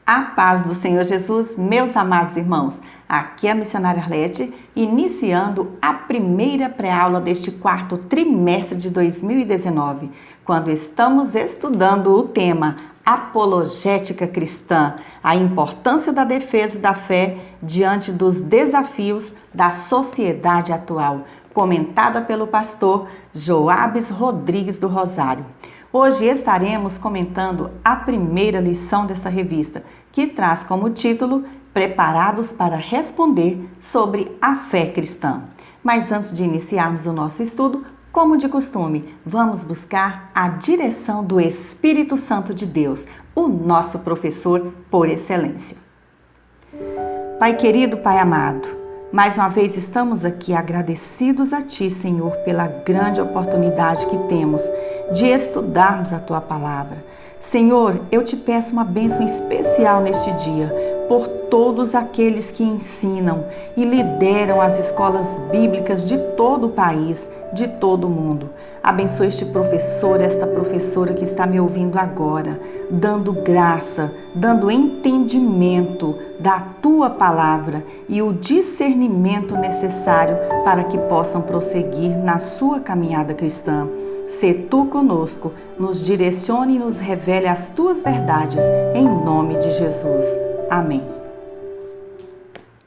A paz do Senhor Jesus, meus amados irmãos. Aqui é a missionária Arlete, iniciando a primeira pré-aula deste quarto trimestre de 2019, quando estamos estudando o tema Apologética Cristã, a importância da defesa da fé diante dos desafios da sociedade atual, comentada pelo pastor Joabes Rodrigues do Rosário. Hoje estaremos comentando a primeira lição dessa revista, que traz como título Preparados para Responder sobre a Fé Cristã. Mas antes de iniciarmos o nosso estudo, como de costume, vamos buscar a direção do Espírito Santo de Deus, o nosso professor por excelência. Pai querido, Pai amado, mais uma vez estamos aqui agradecidos a Ti, Senhor, pela grande oportunidade que temos de estudarmos a Tua Palavra. Senhor, eu te peço uma bênção especial neste dia por todos aqueles que ensinam e lideram as escolas bíblicas de todo o país, de todo o mundo. Abençoe este professor, esta professora que está me ouvindo agora, dando graça, dando entendimento da Tua Palavra e o discernimento necessário para que possam prosseguir na sua caminhada cristã. Se Tu conosco, nos direcione e nos revele as Tuas verdades, em nome de Jesus. Amém.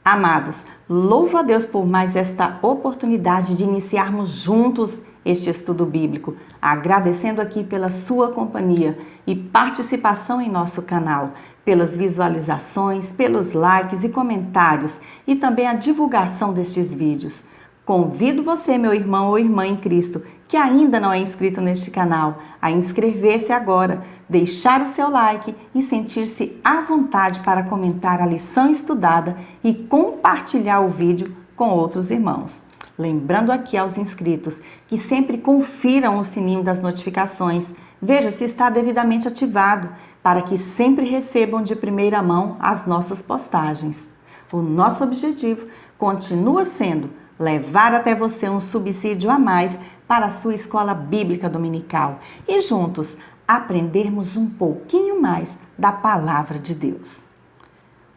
Amados, louvo a Deus por mais esta oportunidade de iniciarmos juntos este estudo bíblico, agradecendo aqui pela sua companhia e participação em nosso canal, pelas visualizações, pelos likes e comentários e também a divulgação destes vídeos. Convido você, meu irmão ou irmã em Cristo, que ainda não é inscrito neste canal, a inscrever-se agora, deixar o seu like e sentir-se à vontade para comentar a lição estudada e compartilhar o vídeo com outros irmãos. Lembrando aqui aos inscritos que sempre confiram o sininho das notificações, veja se está devidamente ativado, para que sempre recebam de primeira mão as nossas postagens. O nosso objetivo continua sendo levar até você um subsídio a mais para a sua escola bíblica dominical e juntos aprendermos um pouquinho mais da palavra de Deus.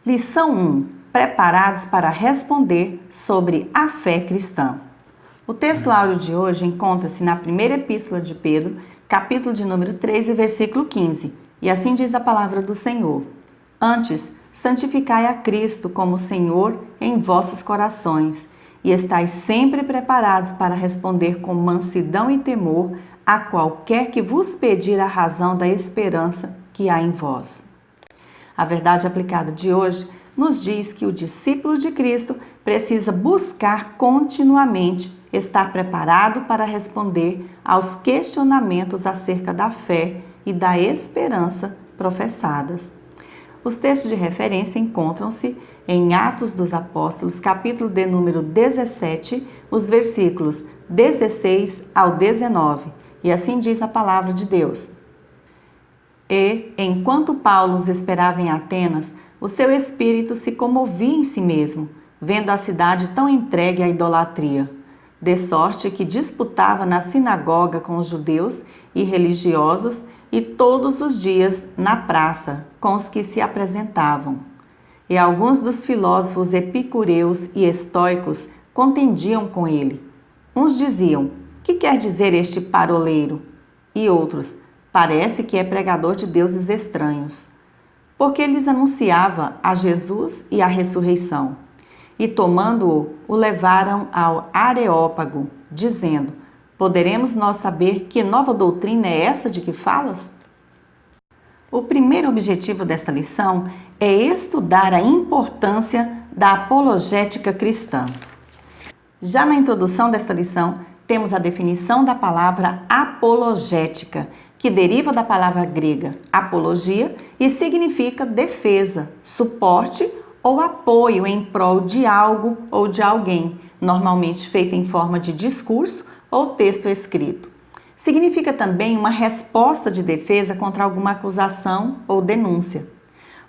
Lição 1. Preparados para responder sobre a fé cristã. O texto áureo de hoje encontra-se na primeira epístola de Pedro, capítulo de número 13, versículo 15. E assim diz a palavra do Senhor: Antes, santificai a Cristo como Senhor em vossos corações, e estais sempre preparados para responder com mansidão e temor a qualquer que vos pedir a razão da esperança que há em vós. A verdade aplicada de hoje nos diz que o discípulo de Cristo precisa buscar continuamente estar preparado para responder aos questionamentos acerca da fé e da esperança professadas. Os textos de referência encontram-se em Atos dos Apóstolos, capítulo de número 17, os versículos 16 ao 19. E assim diz a palavra de Deus. E, enquanto Paulo os esperava em Atenas, o seu espírito se comovia em si mesmo, vendo a cidade tão entregue à idolatria, de sorte que disputava na sinagoga com os judeus e religiosos e todos os dias na praça com os que se apresentavam. E alguns dos filósofos epicureus e estoicos contendiam com ele. Uns diziam: que quer dizer este paroleiro? E outros: parece que é pregador de deuses estranhos. Porque lhes anunciava a Jesus e a ressurreição. E tomando-o, o levaram ao Areópago, dizendo: poderemos nós saber que nova doutrina é essa de que falas? O primeiro objetivo desta lição é estudar a importância da apologética cristã. Já na introdução desta lição, temos a definição da palavra apologética, que deriva da palavra grega apologia e significa defesa, suporte ou apoio em prol de algo ou de alguém, normalmente feita em forma de discurso ou texto escrito. Significa também uma resposta de defesa contra alguma acusação ou denúncia.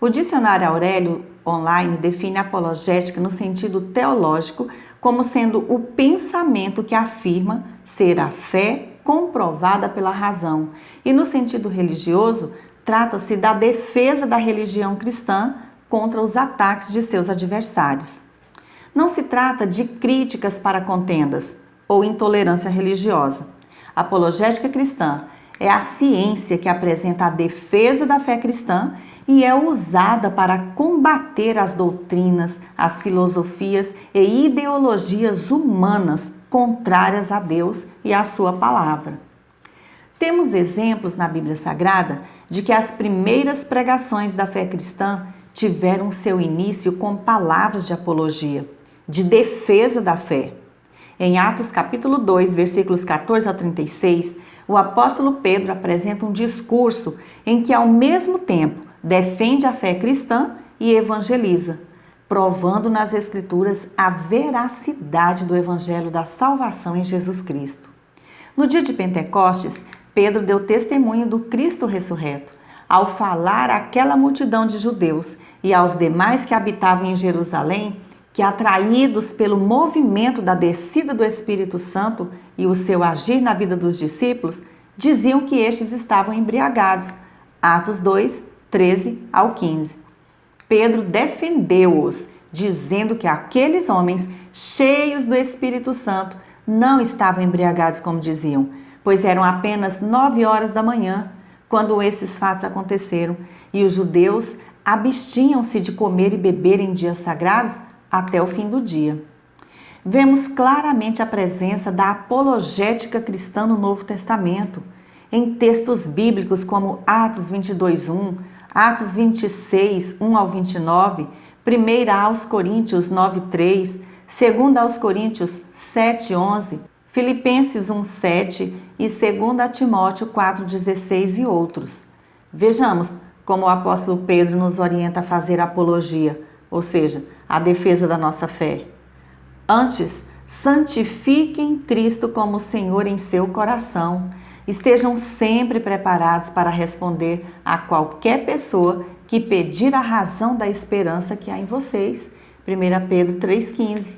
O dicionário Aurélio Online define a apologética no sentido teológico como sendo o pensamento que afirma ser a fé comprovada pela razão, e no sentido religioso, Trata-se da defesa da religião cristã contra os ataques de seus adversários. Não se trata de críticas para contendas ou intolerância religiosa. A apologética cristã é a ciência que apresenta a defesa da fé cristã e é usada para combater as doutrinas, as filosofias e ideologias humanas contrárias a Deus e à sua palavra. Temos exemplos na Bíblia Sagrada de que as primeiras pregações da fé cristã tiveram seu início com palavras de apologia, de defesa da fé. Em Atos capítulo 2, versículos 14 a 36, o apóstolo Pedro apresenta um discurso em que, ao mesmo tempo, defende a fé cristã e evangeliza, provando nas Escrituras a veracidade do evangelho da salvação em Jesus Cristo. No dia de Pentecostes, Pedro deu testemunho do Cristo ressurreto, ao falar àquela multidão de judeus e aos demais que habitavam em Jerusalém, que, atraídos pelo movimento da descida do Espírito Santo e o seu agir na vida dos discípulos, diziam que estes estavam embriagados. Atos 2, 13 ao 15. Pedro defendeu-os, dizendo que aqueles homens, cheios do Espírito Santo, não estavam embriagados como diziam, pois eram apenas 9 horas da manhã, quando esses fatos aconteceram, e os judeus abstinham-se de comer e beber em dias sagrados até o fim do dia. Vemos claramente a presença da apologética cristã no Novo Testamento, em textos bíblicos como Atos 22:1, Atos 26, 1 ao 29, 1 aos Coríntios 9:3, 2 aos Coríntios 7:11, Filipenses 1:7 e 2 Timóteo 4:16 e outros. Vejamos como o apóstolo Pedro nos orienta a fazer apologia, ou seja, a defesa da nossa fé. Antes, santifiquem Cristo como Senhor em seu coração. Estejam sempre preparados para responder a qualquer pessoa que pedir a razão da esperança que há em vocês. 1 Pedro 3,15.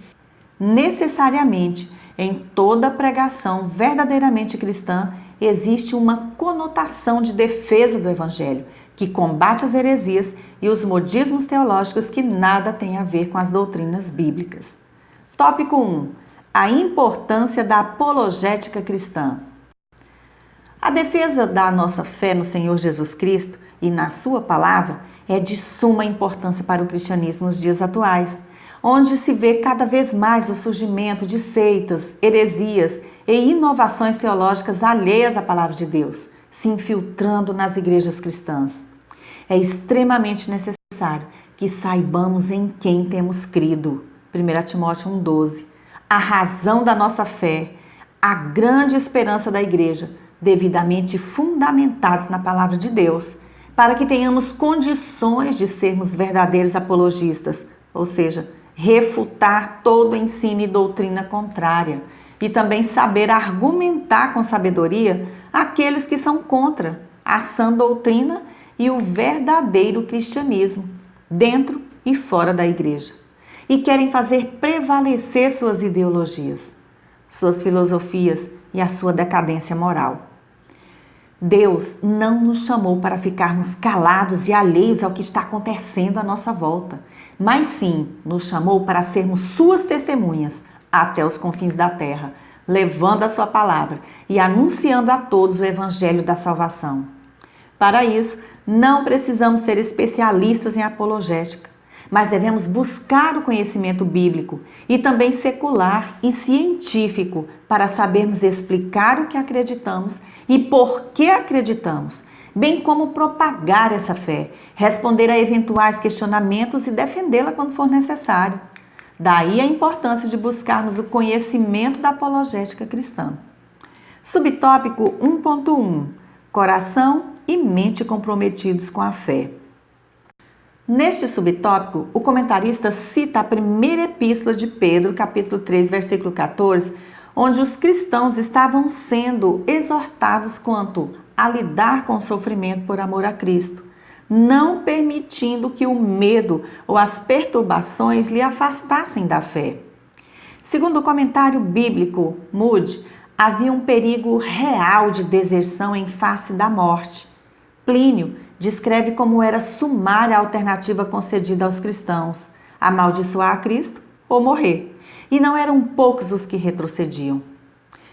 Necessariamente, em toda pregação verdadeiramente cristã, existe uma conotação de defesa do Evangelho, que combate as heresias e os modismos teológicos que nada têm a ver com as doutrinas bíblicas. Tópico 1. A importância da apologética cristã. A defesa da nossa fé no Senhor Jesus Cristo e na sua palavra é de suma importância para o cristianismo nos dias atuais, onde se vê cada vez mais o surgimento de seitas, heresias e inovações teológicas alheias à palavra de Deus, se infiltrando nas igrejas cristãs. É extremamente necessário que saibamos em quem temos crido. 1 Timóteo 1,12. A razão da nossa fé, a grande esperança da igreja, devidamente fundamentados na palavra de Deus, para que tenhamos condições de sermos verdadeiros apologistas, ou seja, refutar todo ensino e doutrina contrária, e também saber argumentar com sabedoria aqueles que são contra a sã doutrina e o verdadeiro cristianismo, dentro e fora da igreja, e querem fazer prevalecer suas ideologias, suas filosofias e a sua decadência moral. Deus não nos chamou para ficarmos calados e alheios ao que está acontecendo à nossa volta, mas sim nos chamou para sermos suas testemunhas até os confins da terra, levando a sua palavra e anunciando a todos o evangelho da salvação. Para isso, não precisamos ser especialistas em apologética, mas devemos buscar o conhecimento bíblico e também secular e científico para sabermos explicar o que acreditamos e por que acreditamos, bem como propagar essa fé, responder a eventuais questionamentos e defendê-la quando for necessário. Daí a importância de buscarmos o conhecimento da apologética cristã. Subtópico 1.1. Coração e mente comprometidos com a fé. Neste subtópico, o comentarista cita a primeira epístola de Pedro, capítulo 3, versículo 14, onde os cristãos estavam sendo exortados quanto a lidar com o sofrimento por amor a Cristo, não permitindo que o medo ou as perturbações lhe afastassem da fé. Segundo o comentário bíblico Moody, havia um perigo real de deserção em face da morte. Plínio descreve como era sumária a alternativa concedida aos cristãos: amaldiçoar a Cristo ou morrer. E não eram poucos os que retrocediam.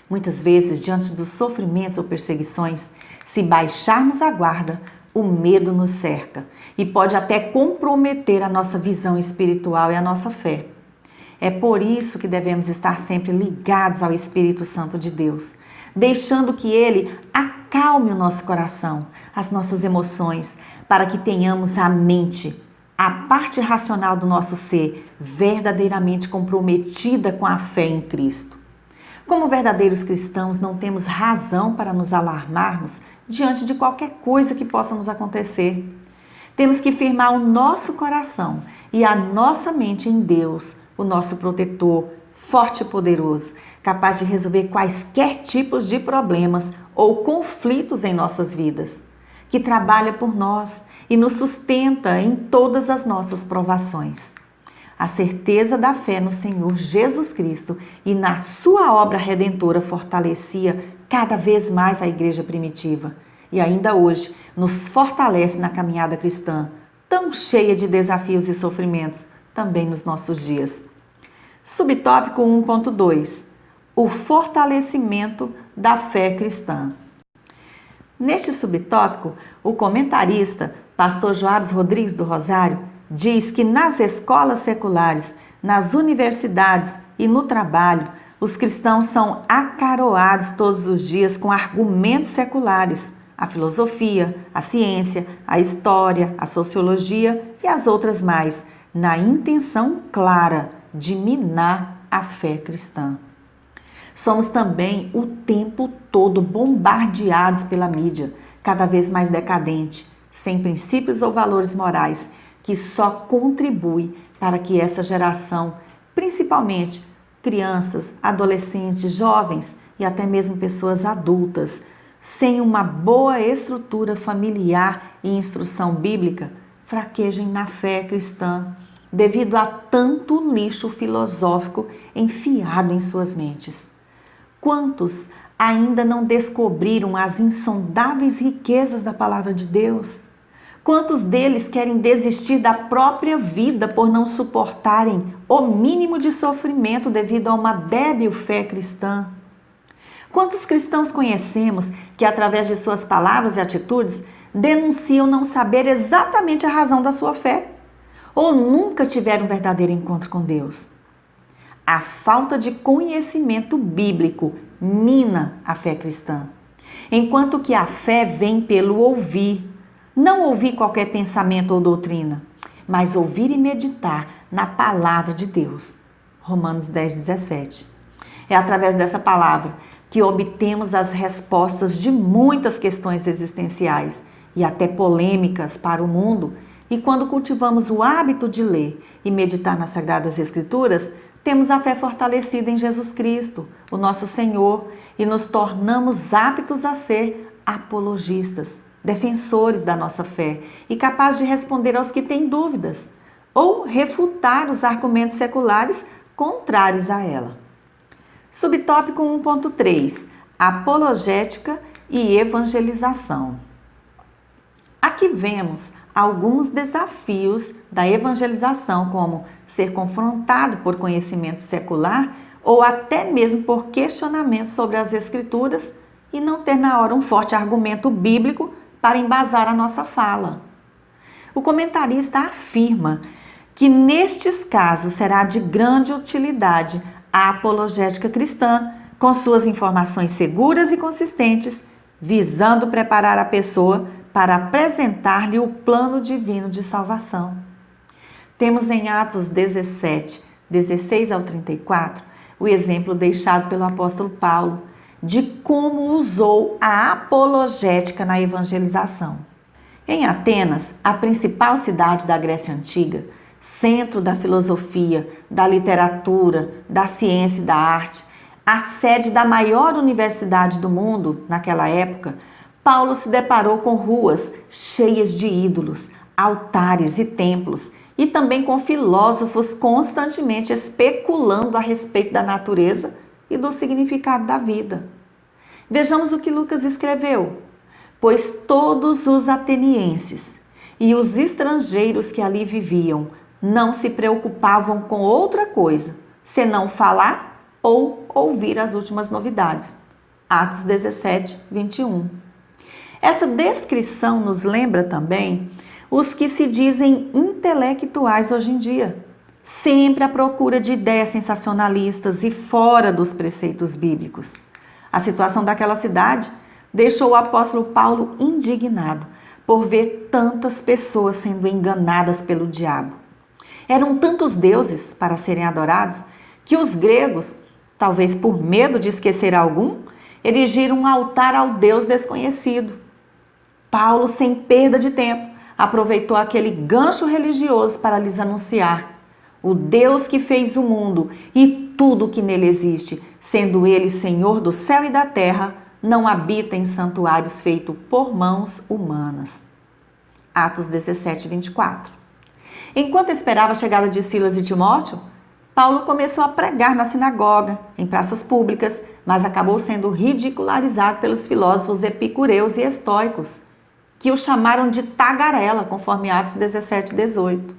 Muitas vezes, diante dos sofrimentos ou perseguições, se baixarmos a guarda, o medo nos cerca e pode até comprometer a nossa visão espiritual e a nossa fé. É por isso que devemos estar sempre ligados ao Espírito Santo de Deus, deixando que Ele acalme o nosso coração, as nossas emoções, para que tenhamos a mente, a parte racional do nosso ser, verdadeiramente comprometida com a fé em Cristo. Como verdadeiros cristãos, não temos razão para nos alarmarmos diante de qualquer coisa que possa nos acontecer. Temos que firmar o nosso coração e a nossa mente em Deus, o nosso protetor, forte e poderoso, capaz de resolver quaisquer tipos de problemas ou conflitos em nossas vidas, que trabalha por nós e nos sustenta em todas as nossas provações. A certeza da fé no Senhor Jesus Cristo e na sua obra redentora fortalecia cada vez mais a igreja primitiva e ainda hoje nos fortalece na caminhada cristã, tão cheia de desafios e sofrimentos, também nos nossos dias. Subtópico 1.2: o fortalecimento da fé cristã. Neste subtópico, o comentarista, pastor Joabes Rodrigues do Rosário, diz que nas escolas seculares, nas universidades e no trabalho, os cristãos são acaroados todos os dias com argumentos seculares, a filosofia, a ciência, a história, a sociologia e as outras mais, na intenção clara de minar a fé cristã. Somos também o tempo todo bombardeados pela mídia, cada vez mais decadente, sem princípios ou valores morais, que só contribui para que essa geração, principalmente crianças, adolescentes, jovens e até mesmo pessoas adultas, sem uma boa estrutura familiar e instrução bíblica, fraquejem na fé cristã, devido a tanto lixo filosófico enfiado em suas mentes. Quantos ainda não descobriram as insondáveis riquezas da palavra de Deus? Quantos deles querem desistir da própria vida por não suportarem o mínimo de sofrimento devido a uma débil fé cristã? Quantos cristãos conhecemos que, através de suas palavras e atitudes, denunciam não saber exatamente a razão da sua fé? Ou nunca tiveram um verdadeiro encontro com Deus? A falta de conhecimento bíblico mina a fé cristã, enquanto que a fé vem pelo ouvir. Não ouvir qualquer pensamento ou doutrina, mas ouvir e meditar na palavra de Deus. Romanos 10:17. É através dessa palavra que obtemos as respostas de muitas questões existenciais e até polêmicas para o mundo. E quando cultivamos o hábito de ler e meditar nas Sagradas Escrituras, temos a fé fortalecida em Jesus Cristo, o nosso Senhor, e nos tornamos aptos a ser apologistas, defensores da nossa fé e capazes de responder aos que têm dúvidas ou refutar os argumentos seculares contrários a ela. Subtópico 1.3: apologética e evangelização. Aqui vemos alguns desafios da evangelização, como ser confrontado por conhecimento secular ou até mesmo por questionamentos sobre as Escrituras e não ter na hora um forte argumento bíblico para embasar a nossa fala. O comentarista afirma que nestes casos será de grande utilidade a apologética cristã, com suas informações seguras e consistentes, visando preparar a pessoa para apresentar-lhe o plano divino de salvação. Temos em Atos 17, 16 ao 34, o exemplo deixado pelo apóstolo Paulo de como usou a apologética na evangelização. Em Atenas, a principal cidade da Grécia Antiga, centro da filosofia, da literatura, da ciência e da arte, a sede da maior universidade do mundo naquela época, Paulo se deparou com ruas cheias de ídolos, altares e templos, e também com filósofos constantemente especulando a respeito da natureza e do significado da vida. Vejamos o que Lucas escreveu. pois todos os atenienses e os estrangeiros que ali viviam não se preocupavam com outra coisa, senão falar ou ouvir as últimas novidades. Atos 17, 21. Essa descrição nos lembra também os que se dizem intelectuais hoje em dia, sempre à procura de ideias sensacionalistas e fora dos preceitos bíblicos. A situação daquela cidade deixou o apóstolo Paulo indignado por ver tantas pessoas sendo enganadas pelo diabo. Eram tantos deuses para serem adorados que os gregos, talvez por medo de esquecer algum, erigiram um altar ao Deus desconhecido. Paulo, sem perda de tempo, aproveitou aquele gancho religioso para lhes anunciar: o Deus que fez o mundo e tudo o que nele existe, sendo ele Senhor do céu e da terra, não habita em santuários feitos por mãos humanas. Atos 17, 24. Enquanto esperava a chegada de Silas e Timóteo, Paulo começou a pregar na sinagoga, em praças públicas, mas acabou sendo ridicularizado pelos filósofos epicureus e estoicos, que o chamaram de tagarela, conforme Atos 17, 18.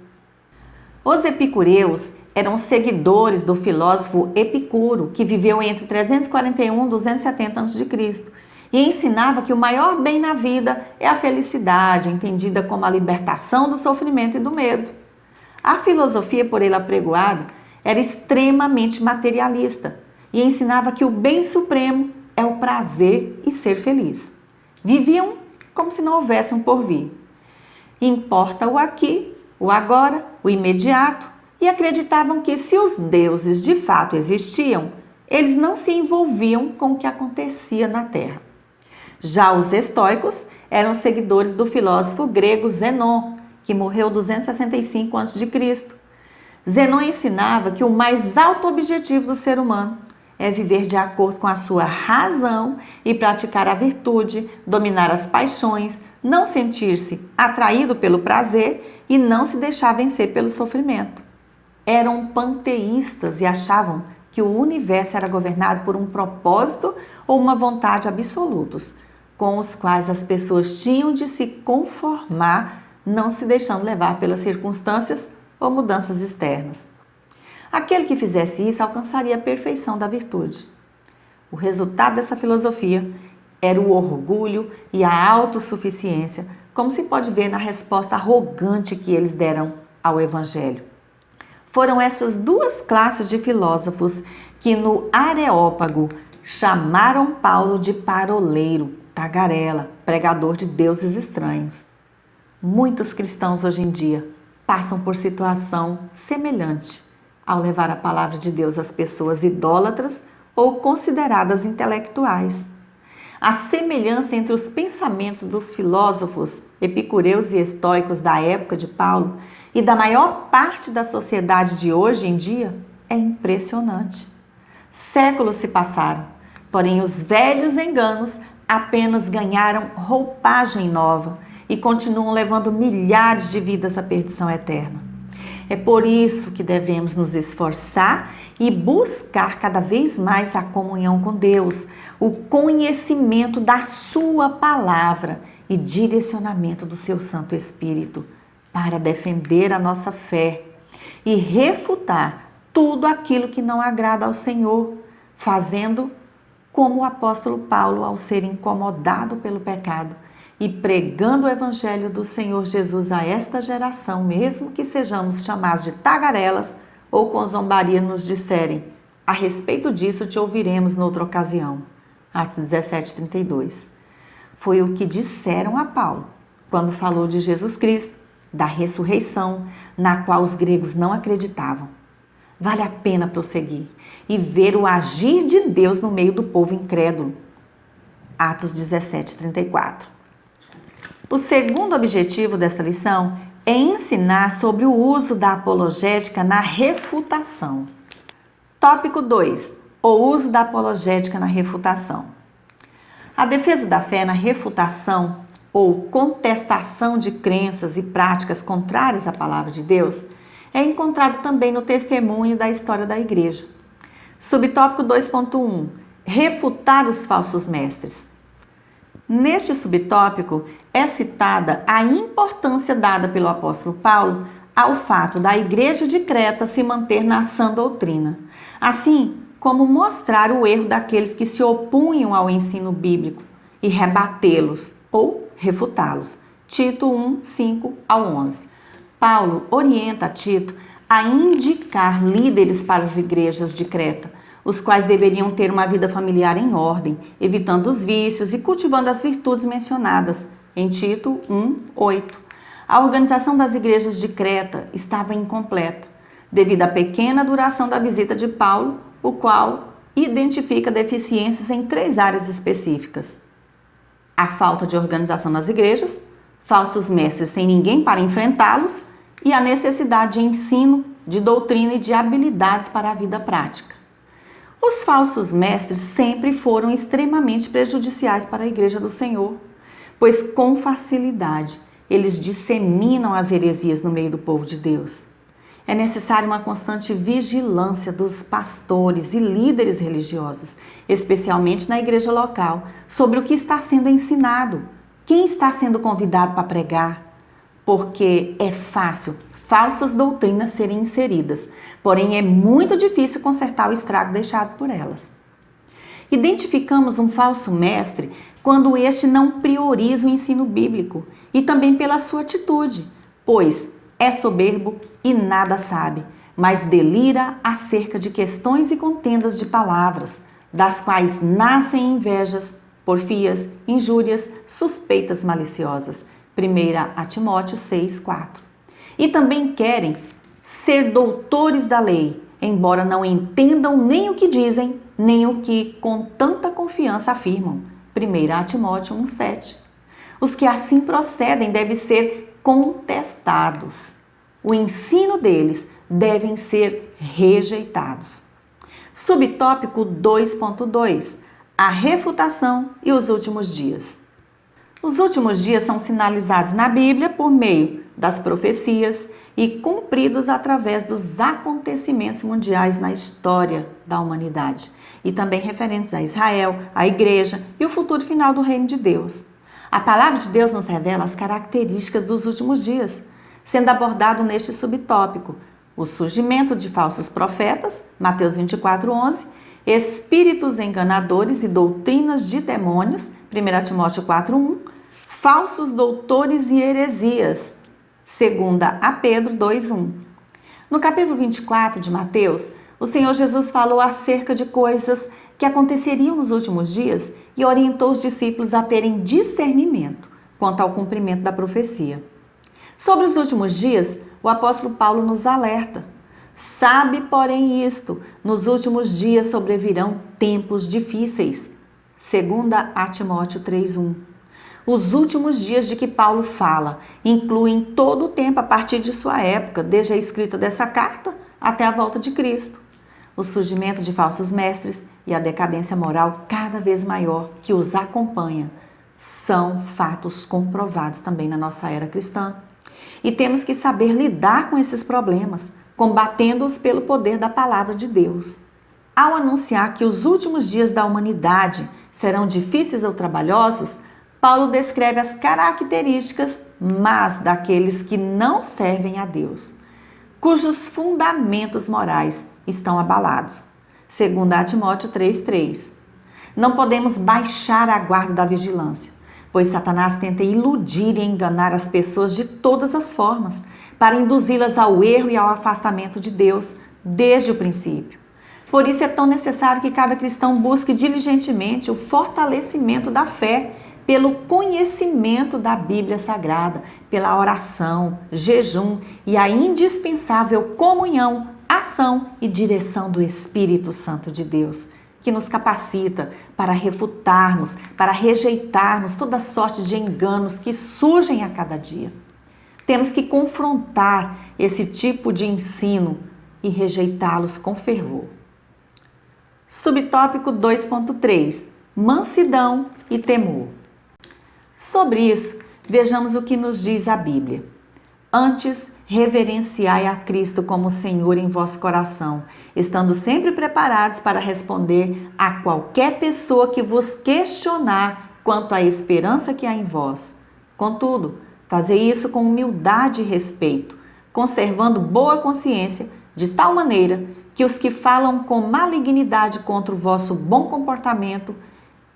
Os epicureus eram seguidores do filósofo Epicuro, que viveu entre 341 e 270 a.C., e ensinava que o maior bem na vida é a felicidade, entendida como a libertação do sofrimento e do medo. A filosofia por ele apregoada era extremamente materialista e ensinava que o bem supremo é o prazer e ser feliz. Viviam como se não houvesse um porvir. Importa o aqui, o agora, o imediato, e acreditavam que se os deuses de fato existiam, eles não se envolviam com o que acontecia na Terra. Já os estoicos eram seguidores do filósofo grego Zenon, que morreu 265 a.C. Zenon ensinava que o mais alto objetivo do ser humano é viver de acordo com a sua razão e praticar a virtude, dominar as paixões, não sentir-se atraído pelo prazer e não se deixar vencer pelo sofrimento. Eram panteístas e achavam que o universo era governado por um propósito ou uma vontade absolutos, com os quais as pessoas tinham de se conformar, não se deixando levar pelas circunstâncias ou mudanças externas. Aquele que fizesse isso alcançaria a perfeição da virtude. O resultado dessa filosofia era o orgulho e a autossuficiência, como se pode ver na resposta arrogante que eles deram ao Evangelho. Foram essas duas classes de filósofos que no Areópago chamaram Paulo de paroleiro, tagarela, pregador de deuses estranhos. Muitos cristãos hoje em dia passam por situação semelhante ao levar a palavra de Deus às pessoas idólatras ou consideradas intelectuais. A semelhança entre os pensamentos dos filósofos epicureus e estoicos da época de Paulo e da maior parte da sociedade de hoje em dia é impressionante. Séculos se passaram, porém os velhos enganos apenas ganharam roupagem nova e continuam levando milhares de vidas à perdição eterna. É por isso que devemos nos esforçar e buscar cada vez mais a comunhão com Deus, o conhecimento da sua palavra e direcionamento do seu Santo Espírito para defender a nossa fé e refutar tudo aquilo que não agrada ao Senhor, fazendo como o apóstolo Paulo ao ser incomodado pelo pecado e pregando o evangelho do Senhor Jesus a esta geração, mesmo que sejamos chamados de tagarelas ou com zombaria nos disserem: a respeito disso te ouviremos noutra ocasião. Atos 17, 32. Foi o que disseram a Paulo quando falou de Jesus Cristo, da ressurreição, na qual os gregos não acreditavam. Vale a pena prosseguir e ver o agir de Deus no meio do povo incrédulo. Atos 17, 34. O segundo objetivo desta lição é ensinar sobre o uso da apologética na refutação. Tópico 2. O uso da apologética na refutação. A defesa da fé na refutação ou contestação de crenças e práticas contrárias à palavra de Deus é encontrado também no testemunho da história da igreja. Subtópico 2.1. Refutar os falsos mestres. Neste subtópico é citada a importância dada pelo apóstolo Paulo ao fato da igreja de Creta se manter na sã doutrina, assim como mostrar o erro daqueles que se opunham ao ensino bíblico e rebatê-los ou refutá-los. Tito 1, 5 ao 11. Paulo orienta Tito a indicar líderes para as igrejas de Creta, os quais deveriam ter uma vida familiar em ordem, evitando os vícios e cultivando as virtudes mencionadas em Tito 1, 8. A organização das igrejas de Creta estava incompleta, devido à pequena duração da visita de Paulo, o qual identifica deficiências em 3 áreas específicas: a falta de organização nas igrejas, falsos mestres sem ninguém para enfrentá-los e a necessidade de ensino, de doutrina e de habilidades para a vida prática. Os falsos mestres sempre foram extremamente prejudiciais para a igreja do Senhor, pois com facilidade eles disseminam as heresias no meio do povo de Deus. É necessária uma constante vigilância dos pastores e líderes religiosos, especialmente na igreja local, sobre o que está sendo ensinado, quem está sendo convidado para pregar, porque é fácil falsas doutrinas serem inseridas, porém é muito difícil consertar o estrago deixado por elas. Identificamos um falso mestre quando este não prioriza o ensino bíblico e também pela sua atitude, pois é soberbo e nada sabe, mas delira acerca de questões e contendas de palavras, das quais nascem invejas, porfias, injúrias, suspeitas maliciosas. 1 Timóteo 6, 4. E também querem ser doutores da lei, embora não entendam nem o que dizem, nem o que com tanta confiança afirmam. 1 Timóteo 1, 7. Os que assim procedem devem ser contestados. O ensino deles devem ser rejeitados. Subtópico 2.2. A refutação e os últimos dias. Os últimos dias são sinalizados na Bíblia por meio das profecias e cumpridos através dos acontecimentos mundiais na história da humanidade e também referentes a Israel, a igreja e o futuro final do reino de Deus. A palavra de Deus nos revela as características dos últimos dias, sendo abordado neste subtópico: o surgimento de falsos profetas, Mateus 24:11, espíritos enganadores e doutrinas de demônios, 1 Timóteo 4:1, falsos doutores e heresias, 2 Pedro 2:1. No capítulo 24 de Mateus, o Senhor Jesus falou acerca de coisas que aconteceriam nos últimos dias e orientou os discípulos a terem discernimento quanto ao cumprimento da profecia. Sobre os últimos dias, o apóstolo Paulo nos alerta: sabe, porém, isto, nos últimos dias sobrevirão tempos difíceis. 2 Timóteo 3:1. Os últimos dias de que Paulo fala incluem todo o tempo a partir de sua época, desde a escrita dessa carta até a volta de Cristo. O surgimento de falsos mestres e a decadência moral cada vez maior que os acompanha são fatos comprovados também na nossa era cristã. E temos que saber lidar com esses problemas, combatendo-os pelo poder da palavra de Deus. Ao anunciar que os últimos dias da humanidade serão difíceis ou trabalhosos, Paulo descreve as características más daqueles que não servem a Deus, cujos fundamentos morais estão abalados. 2 Timóteo 3:3. Não podemos baixar a guarda da vigilância, pois Satanás tenta iludir e enganar as pessoas de todas as formas, para induzi-las ao erro e ao afastamento de Deus desde o princípio. Por isso é tão necessário que cada cristão busque diligentemente o fortalecimento da fé pelo conhecimento da Bíblia Sagrada, pela oração, jejum e a indispensável comunhão, ação e direção do Espírito Santo de Deus, que nos capacita para refutarmos, para rejeitarmos toda sorte de enganos que surgem a cada dia. Temos que confrontar esse tipo de ensino e rejeitá-los com fervor. Subtópico 2.3. Mansidão e temor. Sobre isso, vejamos o que nos diz a Bíblia. Antes, reverenciai a Cristo como Senhor em vosso coração, estando sempre preparados para responder a qualquer pessoa que vos questionar quanto à esperança que há em vós. Contudo, fazei isso com humildade e respeito, conservando boa consciência, de tal maneira que os que falam com malignidade contra o vosso bom comportamento,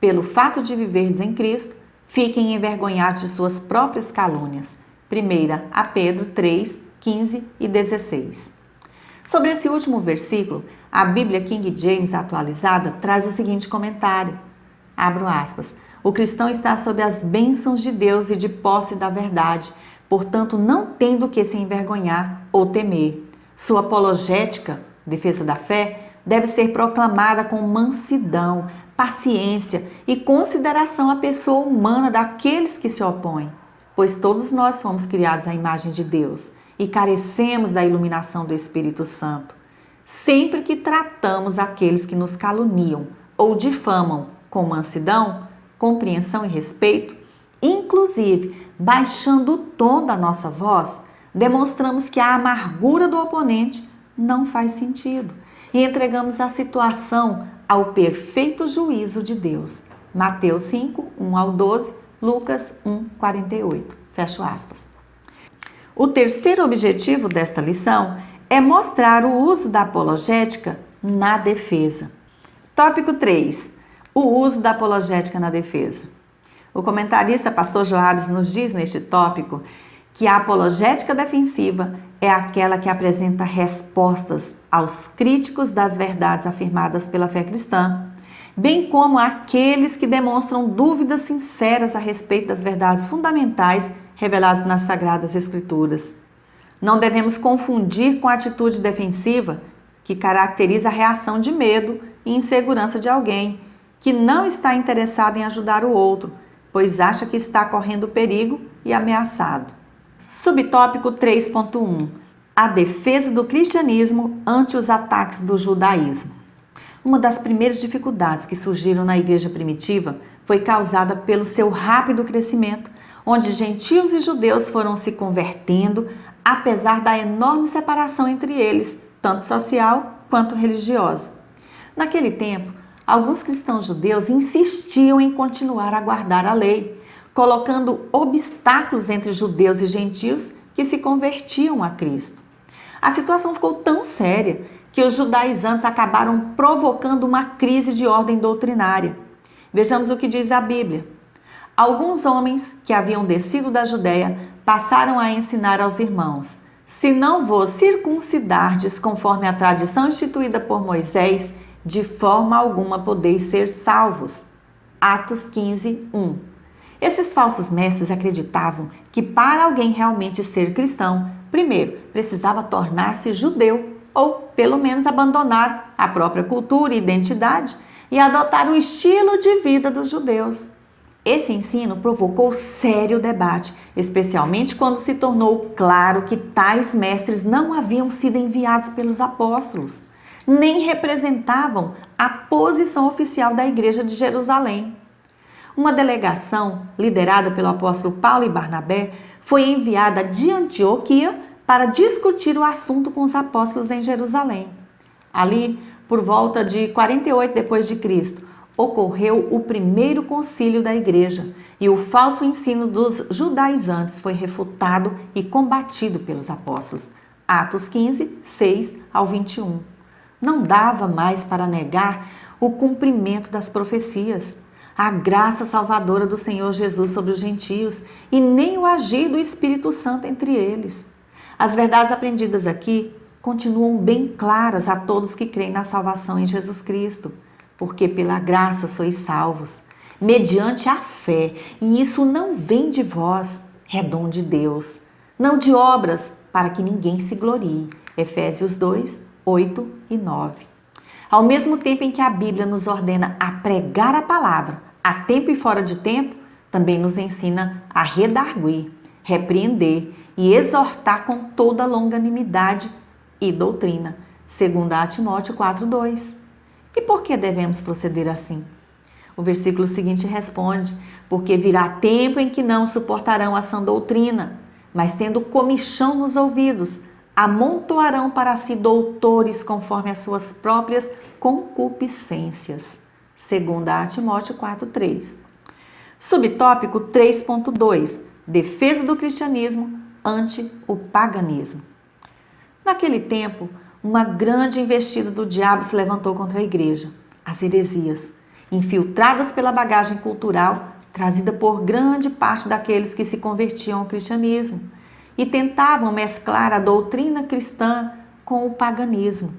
pelo fato de viverdes em Cristo, fiquem envergonhados de suas próprias calúnias. 1 a Pedro 3, 15 e 16. Sobre esse último versículo, a Bíblia King James atualizada traz o seguinte comentário, abro aspas, o cristão está sob as bênçãos de Deus e de posse da verdade, portanto não tem do que se envergonhar ou temer. Sua apologética, defesa da fé, deve ser proclamada com mansidão, paciência e consideração à pessoa humana daqueles que se opõem, pois todos nós fomos criados à imagem de Deus e carecemos da iluminação do Espírito Santo. Sempre que tratamos aqueles que nos caluniam ou difamam com mansidão, compreensão e respeito, inclusive baixando o tom da nossa voz, demonstramos que a amargura do oponente não faz sentido e entregamos a situação ao perfeito juízo de Deus. Mateus 5, 1 ao 12, Lucas 1, 48. Fecho aspas. O terceiro objetivo desta lição é mostrar o uso da apologética na defesa. Tópico 3. O uso da apologética na defesa. O comentarista pastor Joabes nos diz neste tópico que a apologética defensiva é aquela que apresenta respostas aos críticos das verdades afirmadas pela fé cristã, bem como àqueles que demonstram dúvidas sinceras a respeito das verdades fundamentais reveladas nas Sagradas Escrituras. Não devemos confundir com a atitude defensiva que caracteriza a reação de medo e insegurança de alguém que não está interessado em ajudar o outro, pois acha que está correndo perigo e ameaçado. Subtópico 3.1. A defesa do cristianismo ante os ataques do judaísmo. Uma das primeiras dificuldades que surgiram na igreja primitiva foi causada pelo seu rápido crescimento, onde gentios e judeus foram se convertendo, apesar da enorme separação entre eles, tanto social quanto religiosa. Naquele tempo, alguns cristãos judeus insistiam em continuar a guardar a lei, colocando obstáculos entre judeus e gentios que se convertiam a Cristo. A situação ficou tão séria que os judaizantes acabaram provocando uma crise de ordem doutrinária. Vejamos o que diz a Bíblia. Alguns homens que haviam descido da Judéia passaram a ensinar aos irmãos: se não vos circuncidardes conforme a tradição instituída por Moisés, de forma alguma podeis ser salvos. Atos 15, 1. Esses falsos mestres acreditavam que para alguém realmente ser cristão, primeiro precisava tornar-se judeu ou pelo menos abandonar a própria cultura e identidade e adotar o estilo de vida dos judeus. Esse ensino provocou sério debate, especialmente quando se tornou claro que tais mestres não haviam sido enviados pelos apóstolos, nem representavam a posição oficial da Igreja de Jerusalém. Uma delegação, liderada pelo apóstolo Paulo e Barnabé, foi enviada de Antioquia para discutir o assunto com os apóstolos em Jerusalém. Ali, por volta de 48 d.C., ocorreu o primeiro concílio da igreja e o falso ensino dos judaizantes foi refutado e combatido pelos apóstolos. Atos 15, 6 ao 21. Não dava mais para negar o cumprimento das profecias, a graça salvadora do Senhor Jesus sobre os gentios e nem o agir do Espírito Santo entre eles. As verdades aprendidas aqui continuam bem claras a todos que creem na salvação em Jesus Cristo, porque pela graça sois salvos, mediante a fé, e isso não vem de vós, é dom de Deus, não de obras, para que ninguém se glorie. Efésios 2, 8 e 9. Ao mesmo tempo em que a Bíblia nos ordena a pregar a palavra, a tempo e fora de tempo, também nos ensina a redarguir, repreender e exortar com toda longanimidade e doutrina, segundo Timóteo 4:2. E por que devemos proceder assim? O versículo seguinte responde: porque virá tempo em que não suportarão a sã doutrina, mas tendo comichão nos ouvidos, amontoarão para si doutores conforme as suas próprias concupiscências. Segundo Timóteo 4:3. Subtópico 3.2: Defesa do cristianismo ante o paganismo. Naquele tempo, uma grande investida do diabo se levantou contra a igreja. As heresias, infiltradas pela bagagem cultural trazida por grande parte daqueles que se convertiam ao cristianismo e tentavam mesclar a doutrina cristã com o paganismo.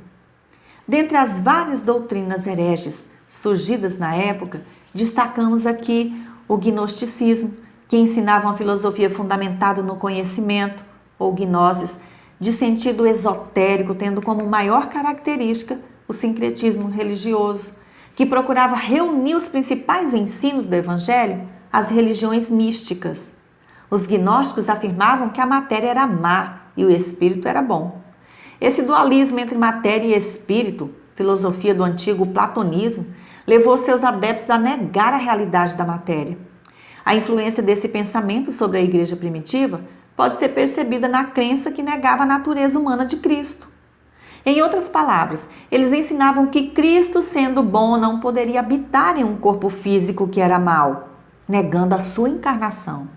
Dentre as várias doutrinas hereges surgidas na época, destacamos aqui o gnosticismo, que ensinava uma filosofia fundamentada no conhecimento, ou gnosis, de sentido esotérico, tendo como maior característica o sincretismo religioso, que procurava reunir os principais ensinos do Evangelho às religiões místicas. Os gnósticos afirmavam que a matéria era má e o espírito era bom. Esse dualismo entre matéria e espírito, filosofia do antigo platonismo, levou seus adeptos a negar a realidade da matéria. A influência desse pensamento sobre a igreja primitiva pode ser percebida na crença que negava a natureza humana de Cristo. Em outras palavras, eles ensinavam que Cristo, sendo bom, não poderia habitar em um corpo físico que era mau, negando a sua encarnação.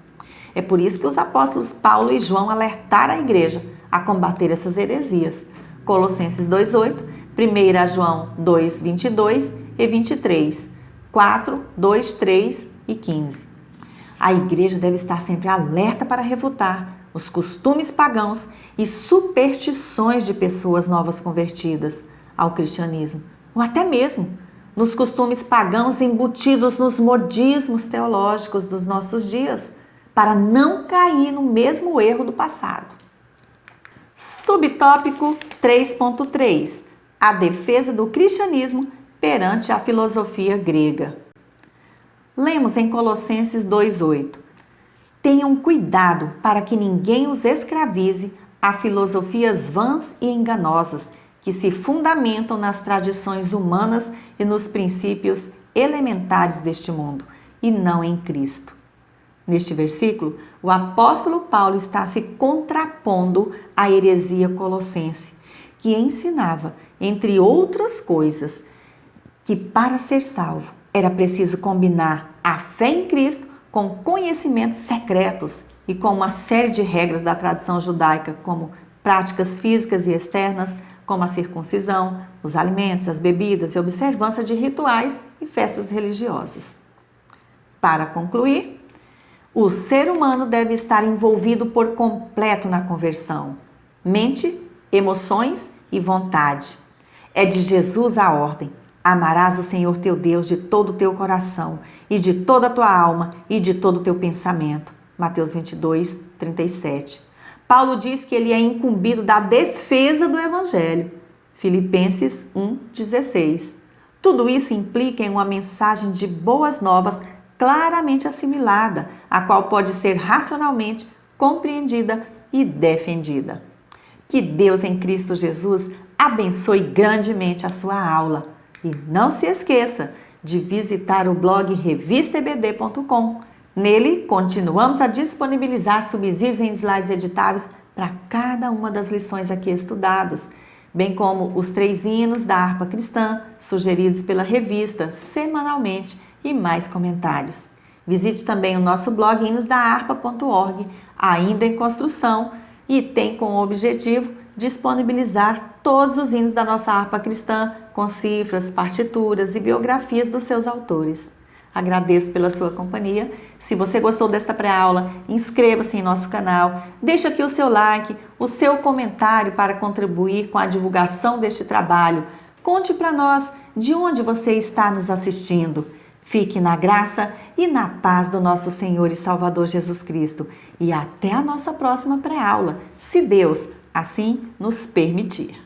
É por isso que os apóstolos Paulo e João alertaram a igreja a combater essas heresias. Colossenses 2:8, 1 João 2:22 e 23, 4, 2, 3 e 15. A igreja deve estar sempre alerta para refutar os costumes pagãos e superstições de pessoas novas convertidas ao cristianismo, ou até mesmo nos costumes pagãos embutidos nos modismos teológicos dos nossos dias, para não cair no mesmo erro do passado. Subtópico 3.3: A defesa do cristianismo perante a filosofia grega. Lemos em Colossenses 2:8: Tenham cuidado para que ninguém os escravize a filosofias vãs e enganosas que se fundamentam nas tradições humanas e nos princípios elementares deste mundo, e não em Cristo. Neste versículo, o apóstolo Paulo está se contrapondo à heresia colossense, que ensinava, entre outras coisas, que para ser salvo era preciso combinar a fé em Cristo com conhecimentos secretos e com uma série de regras da tradição judaica, como práticas físicas e externas, como a circuncisão, os alimentos, as bebidas e observância de rituais e festas religiosas. Para concluir, o ser humano deve estar envolvido por completo na conversão. Mente, emoções e vontade. É de Jesus a ordem: amarás o Senhor teu Deus de todo o teu coração e de toda a tua alma e de todo o teu pensamento. Mateus 22:37. Paulo diz que ele é incumbido da defesa do Evangelho. Filipenses 1:16. Tudo isso implica em uma mensagem de boas novas claramente assimilada, a qual pode ser racionalmente compreendida e defendida. Que Deus em Cristo Jesus abençoe grandemente a sua aula. E não se esqueça de visitar o blog revistaebd.com. Nele, continuamos a disponibilizar subsídios em slides editáveis para cada uma das lições aqui estudadas, bem como os 3 hinos da harpa cristã, sugeridos pela revista semanalmente, e mais comentários. Visite também o nosso blog hinosdaharpa.org, ainda em construção, e tem como objetivo disponibilizar todos os hinos da nossa harpa cristã, com cifras, partituras e biografias dos seus autores. Agradeço pela sua companhia. Se você gostou desta pré-aula, inscreva-se em nosso canal, deixe aqui o seu like, o seu comentário para contribuir com a divulgação deste trabalho. Conte para nós de onde você está nos assistindo. Fique na graça e na paz do nosso Senhor e Salvador Jesus Cristo. E até a nossa próxima pré-aula, se Deus assim nos permitir.